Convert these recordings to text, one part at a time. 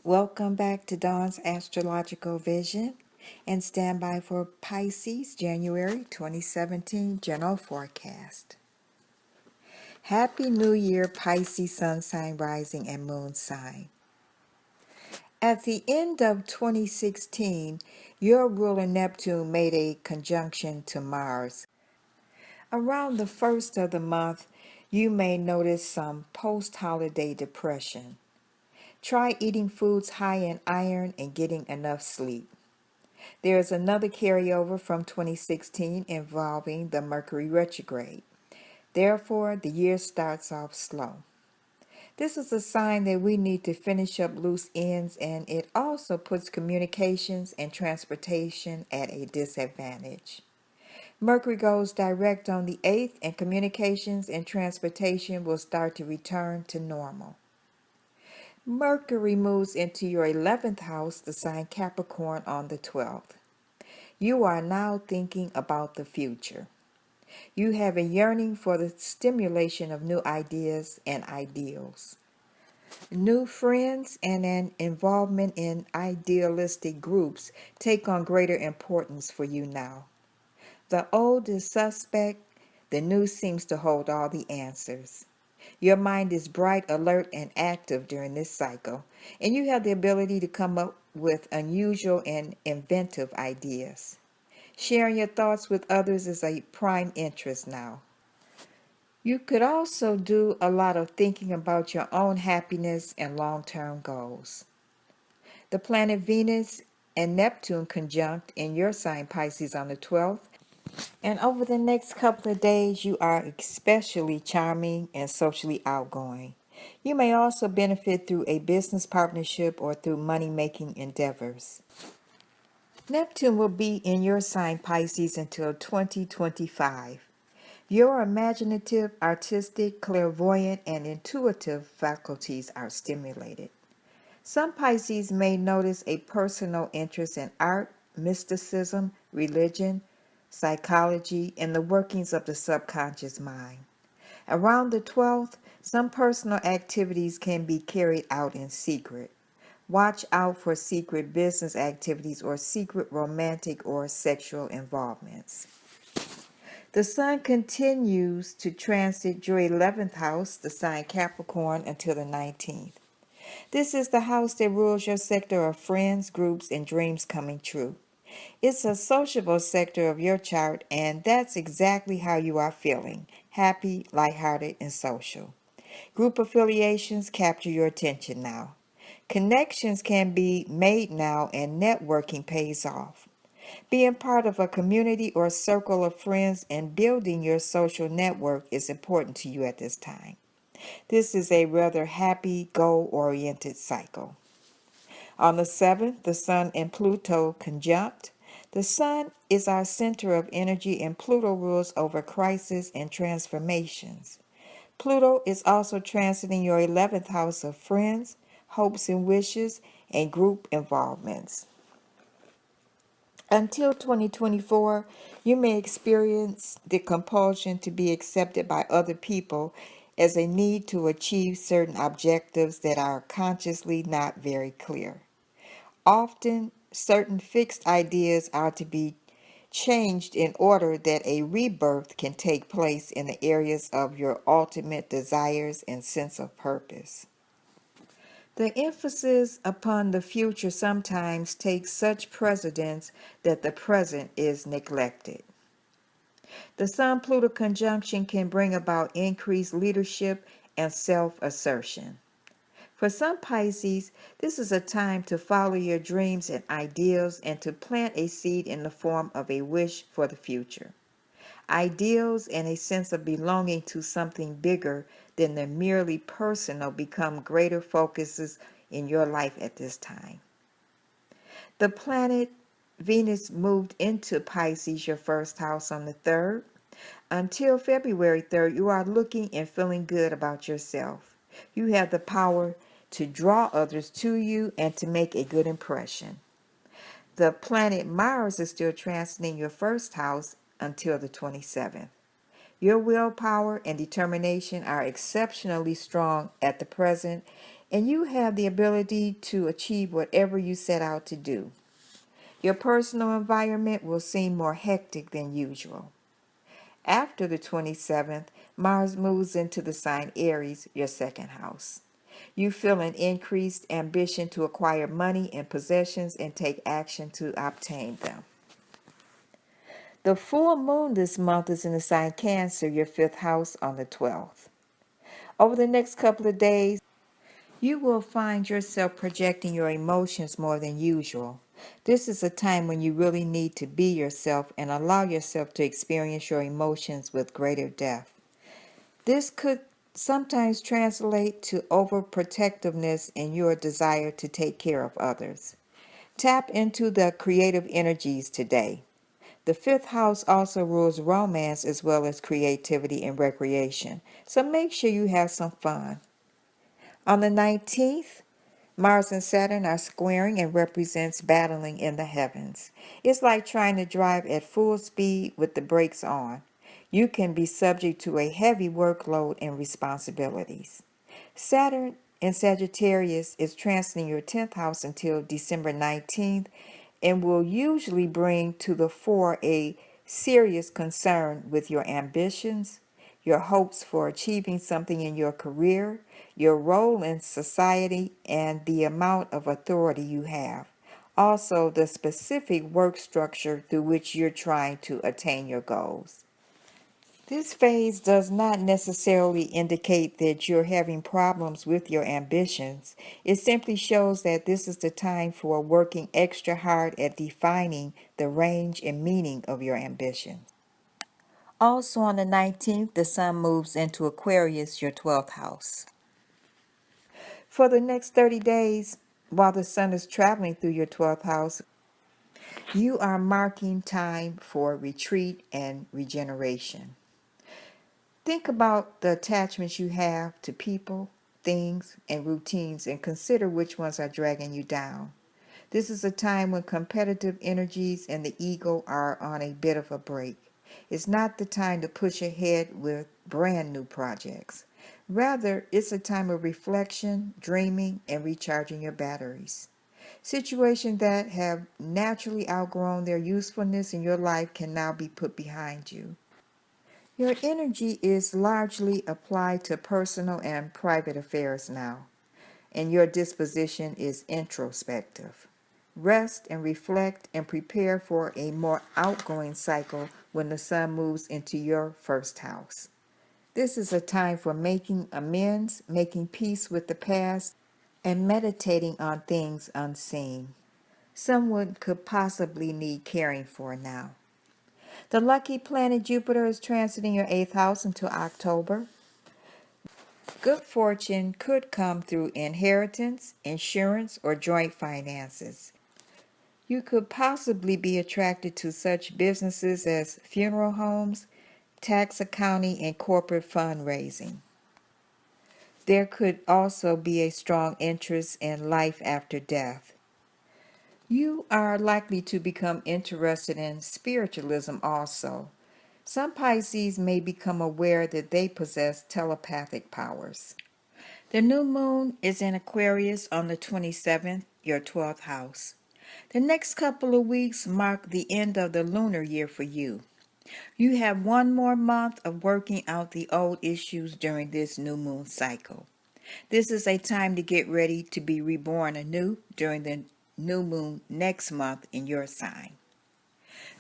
Welcome back to Dawn's Astrological Vision and stand by for Pisces January 2017 General Forecast. Happy New Year, Pisces Sun Sign, Rising, and Moon Sign. At the end of 2016, your ruler Neptune made a conjunction to Mars. Around the first of the month, you may notice some post-holiday depression. Try eating foods high in iron and getting enough sleep. There is another carryover from 2016 involving the Mercury retrograde. Therefore, the year starts off slow. This is a sign that we need to finish up loose ends, and it also puts communications and transportation at a disadvantage. Mercury goes direct on the 8th, and communications and transportation will start to return to normal. Mercury moves into your 11th house, the sign Capricorn, on the 12th. You are now thinking about the future. You have a yearning for the stimulation of new ideas and ideals. New friends and an involvement in idealistic groups take on greater importance for you now. The old is suspect, the new seems to hold all the answers. Your mind is bright, alert, and active during this cycle, and you have the ability to come up with unusual and inventive ideas. Sharing your thoughts with others is a prime interest now. You could also do a lot of thinking about your own happiness and long-term goals. The planet Venus and Neptune conjunct in your sign Pisces on the 12th, and over the next couple of days, you are especially charming and socially outgoing. You may also benefit through a business partnership or through money-making endeavors. Neptune will be in your sign Pisces until 2025. Your imaginative, artistic, clairvoyant, and intuitive faculties are stimulated. Some Pisces may notice a personal interest in art, mysticism, religion, psychology, and the workings of the subconscious mind. Around the 12th, some personal activities can be carried out in secret. Watch out for secret business activities or secret romantic or sexual involvements. The Sun continues to transit your 11th house, the sign Capricorn, until the 19th. This is the house that rules your sector of friends, groups, and dreams coming true. It's a sociable sector of your chart, and that's exactly how you are feeling: happy, lighthearted, and social. Group affiliations capture your attention now. Connections can be made now, and networking pays off. Being part of a community or circle of friends and building your social network is important to you at this time. This is a rather happy, goal-oriented cycle. On the 7th, the Sun and Pluto conjunct. The Sun is our center of energy, and Pluto rules over crisis and transformations. Pluto is also transiting your 11th house of friends, hopes and wishes, and group involvements. Until 2024, you may experience the compulsion to be accepted by other people as a need to achieve certain objectives that are consciously not very clear. Often, certain fixed ideas are to be changed in order that a rebirth can take place in the areas of your ultimate desires and sense of purpose. The emphasis upon the future sometimes takes such precedence that the present is neglected. The Sun-Pluto conjunction can bring about increased leadership and self-assertion. For some Pisces, this is a time to follow your dreams and ideals and to plant a seed in the form of a wish for the future. Ideals and a sense of belonging to something bigger than the merely personal become greater focuses in your life at this time. The planet Venus moved into Pisces, your first house, on the 3rd. Until February 3rd, you are looking and feeling good about yourself. You have the power to draw others to you and to make a good impression. The planet Mars is still transiting your first house until the 27th. Your willpower and determination are exceptionally strong at the present, and you have the ability to achieve whatever you set out to do. Your personal environment will seem more hectic than usual. After the 27th, Mars moves into the sign Aries, your second house. You feel an increased ambition to acquire money and possessions and take action to obtain them. The full moon this month is in the sign Cancer, your fifth house, on the 12th. Over the next couple of days, you will find yourself projecting your emotions more than usual. This is a time when you really need to be yourself and allow yourself to experience your emotions with greater depth. This could sometimes translate to overprotectiveness in your desire to take care of others. Tap into the creative energies today. The fifth house also rules romance as well as creativity and recreation, so make sure you have some fun. On the 19th, Mars and Saturn are squaring and represents battling in the heavens. It's like trying to drive at full speed with the brakes on. You can be subject to a heavy workload and responsibilities. Saturn in Sagittarius is transiting your 10th house until December 19th and will usually bring to the fore a serious concern with your ambitions, your hopes for achieving something in your career, your role in society, and the amount of authority you have. Also, the specific work structure through which you're trying to attain your goals. This phase does not necessarily indicate that you're having problems with your ambitions. It simply shows that this is the time for working extra hard at defining the range and meaning of your ambitions. Also on the 19th, the Sun moves into Aquarius, your 12th house. For the next 30 days, while the Sun is traveling through your 12th house, you are marking time for retreat and regeneration. Think about the attachments you have to people, things, and routines and consider which ones are dragging you down. This is a time when competitive energies and the ego are on a bit of a break. It's not the time to push ahead with brand new projects. Rather, it's a time of reflection, dreaming, and recharging your batteries. Situations that have naturally outgrown their usefulness in your life can now be put behind you. Your energy is largely applied to personal and private affairs now, and your disposition is introspective. Rest and reflect and prepare for a more outgoing cycle when the Sun moves into your first house. This is a time for making amends, making peace with the past, and meditating on things unseen. Someone could possibly need caring for now. The lucky planet Jupiter is transiting your 8th house until October. Good fortune could come through inheritance, insurance, or joint finances. You could possibly be attracted to such businesses as funeral homes, tax accounting, and corporate fundraising. There could also be a strong interest in life after death. You are likely to become interested in spiritualism also. Some Pisces may become aware that they possess telepathic powers. The new moon is in Aquarius on the 27th, your 12th house. The next couple of weeks mark the end of the lunar year for you. You have one more month of working out the old issues during this new moon cycle. This is a time to get ready to be reborn anew during the new moon next month in your sign.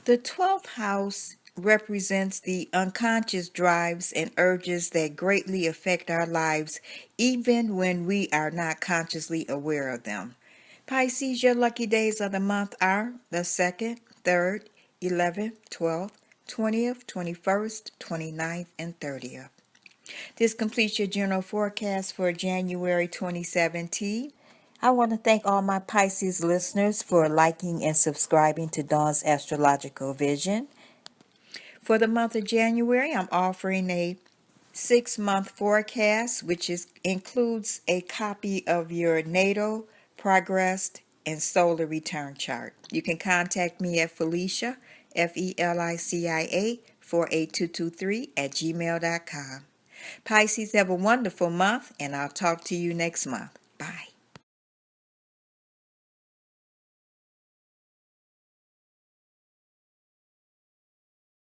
The 12th house represents the unconscious drives and urges that greatly affect our lives even when we are not consciously aware of them. Pisces, your lucky days of the month are the 2nd, 3rd, 11th, 12th, 20th, 21st, 29th, and 30th. This completes your general forecast for January 2017. I want to thank all my Pisces listeners for liking and subscribing to Dawn's Astrological Vision. For the month of January, I'm offering a 6-month forecast, which includes a copy of your natal, progress, and solar return chart. You can contact me at Felicia, Felicia, 48223 at gmail.com. Pisces, have a wonderful month, and I'll talk to you next month.